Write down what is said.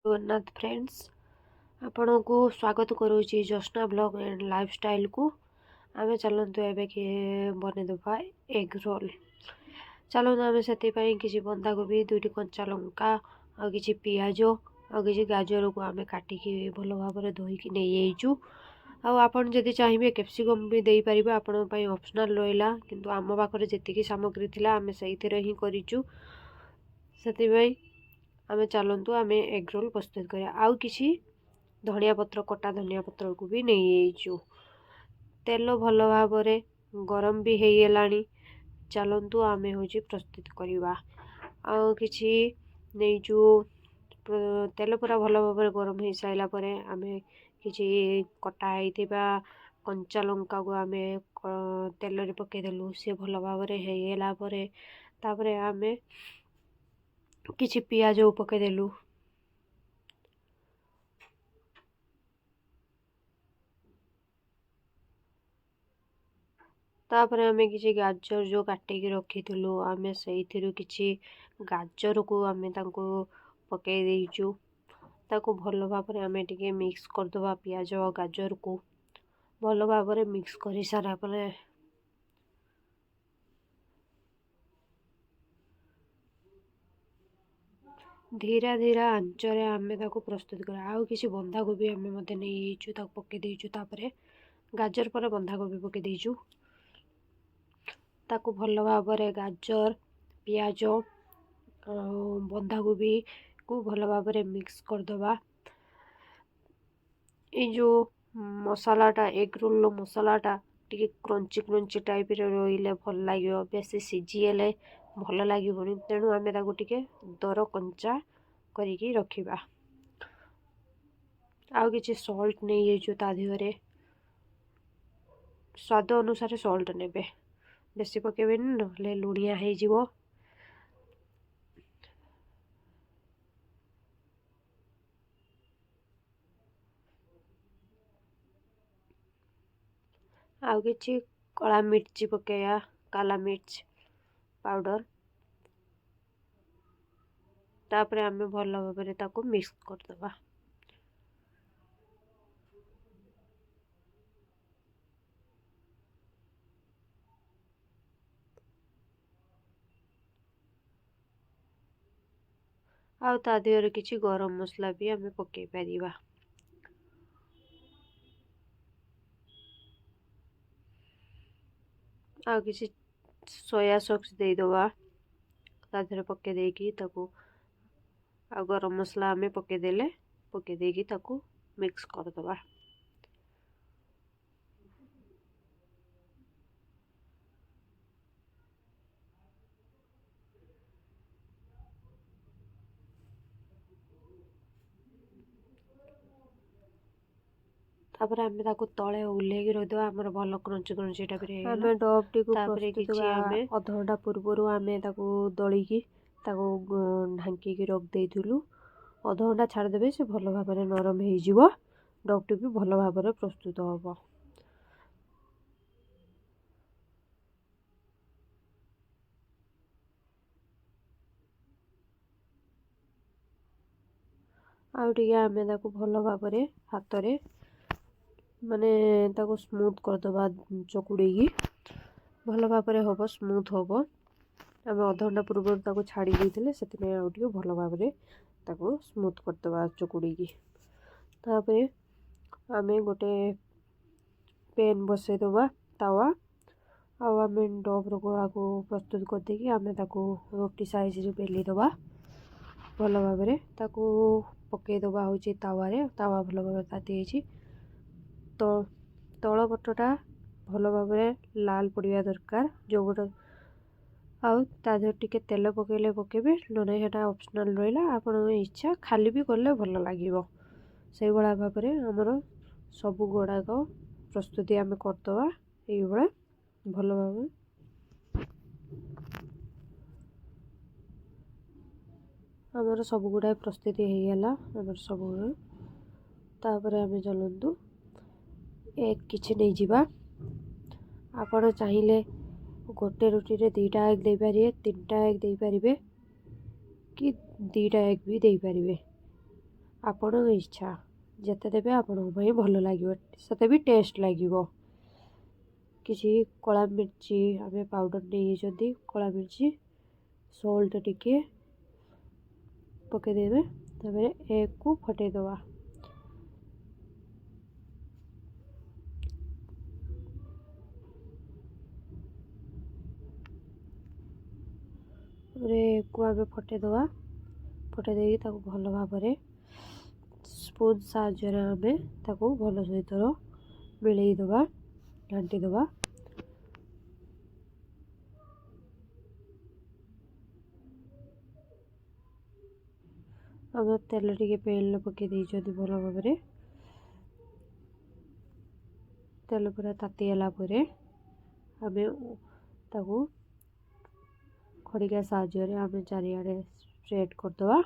Jagannath friends आपण को स्वागत करुच्ची ज्योत्ना ब्लॉग एंड लाइफस्टाइल को आमे चलतु एवं कि बनईदे एग रोल। चलतु आम से किसी बंधाकोबी दुईटी कंचा लंका आ कि पिज आ कि गाजर को आम काटिकी भल भाव में धोईकी नहीं आपन जदि चाहिए कैप्सिकम भी दे पारे आपण ऑप्शनल रहा किंतु आम पाखे जी सामग्री थिला आम से ही करूँ से आमे चलतु आमे एग रोल प्रस्तुत करिया। आउ किछि धनिया पत्र कटा धनिया पत्र को भी नहीं तेल भल भाव गरम भी हो गलानी। चलतु आमे हूँ प्रस्तुत करवा आउ किछि नहींचु तेल पूरा भल भाव गरम हो सारा पर आमे किछि कटा होइथिबा कंचा लंका को आमे तेल रे पकेदेलु से भल भाव हो गला तापरे आमे किछि पियाज पकेदेलु। तापर आमे किछि गाजर जो काटिकी रखिथिलु आमे सेइथिरु किछि गाजर को आमे तांको पकेई देइचु। ताको भल भाव आमे टिके मिक्स करदबा पियाज और गाजर को भल भाव मिक्स कर सारा पर धीरा धीरा आंचरे आमे ताको प्रस्तुत कर। आउ किछि बंधाकोबी आमे मते नहीं ताको पके देइचु। तापरे गाजर पर बंधाकोबी पके देइचु। ताको भल भाव गाजर पियाज बंधाकोबी को भल भाव मिक्स करदबा। ये जो मसालाटा एग रोल मसालाटा टिके क्रंची क्रंची टाइप रहिले भल लागियो बेसी सीझीगले भल लागिबोनी तेणु आमे ताको टिके दर कंचा करिकी रखिबा। आउ किछि सॉल्ट नहीं जेचु ता दिहरे स्वाद अनुसार सॉल्ट नेबे बेसी पकेबेनी नहले लुणिया हो जिवो। आउ किछि कला मिर्ची पकेया काला मिर्च पाउडर तापरे आमे भल भाव ताको मिक्स करदबा। आउ ता दिहरे किछि गरम मसला भी आमे पकेई परिबा। आउ किछि सोया सॉस दे दबा ता दिहरे पके देकी ताको आ गरम मसला आमे पके देकी ताको मिक्स करदबा। तापर आमे ताको तळे उल्लेकी रखदबा हमर भल क्रंची क्रंची टाइप रे आमे डब टी को तापर किछि आमे आधा घंटा पूर्वरु आमे ताको दळीकी ताको ढांकी की रख देइथुलु। आधा घंटा छाड़ देबे से भल भाव नरम हो जिवो डब टी भी भल भाव प्रस्तुत होबो। आउ टिके आमे ताको भल भाव हाथ रे माने ताको स्मूथ करदबा चकुड़ी भल भाव हम स्मूथ हम आम अध घंटा पूर्व ताको छाड़ी देते से आउटे भल भाव ताको स्मूथ करदबा चकुड़ी। तापरे आमे गोटे पेन बसईदबा तावा आम डबर गोला को प्रस्तुत करदेकी आमे ताको रोटी साइज रे बेली दबा भल भाव ताको पकईदबा हूँ तावा भल भाव ताती तो तल पटटा भल भाव लाल पड़िया दरकार जो गोटे आउ ता देहरे टिके तेल पकेले पकेबे नने हेटा ऑप्शनल रहिला आपण इच्छा खाली भी करले भल लागिवो। से भला भाव हमर सब गुड़ाक प्रस्तुति आमे करदबा एई भला भल भाव हमर सब गुड़ा प्रस्तुति हो गला हमर सब तापर आमे चलतु एग किछि नहीं जिबा। आपण चाहिए गोटे रोटी रे 2टा एग दे पारिबे 3टा एग दे पारिबे कि 2टा एग भी दे पारिबे आपणक इच्छा जिते देवे आपण भल लगे से भी टेस्ट लगे। किसी कला मिर्ची आम पाउडर नहीं कला मिर्ची सॉल्ट टिके पकईदेवे एग को फटेदवा। एग को आम फटेदवा फटे भल भाव स्पून साहाय्य आम भल सहित मिलईदवा घाटीदवा। आम तेल टे पेन पकई भल भाव तेल पूरा तातीगला आम खड़िका साहाय्य आम चारिआडे स्प्रेड करदवा।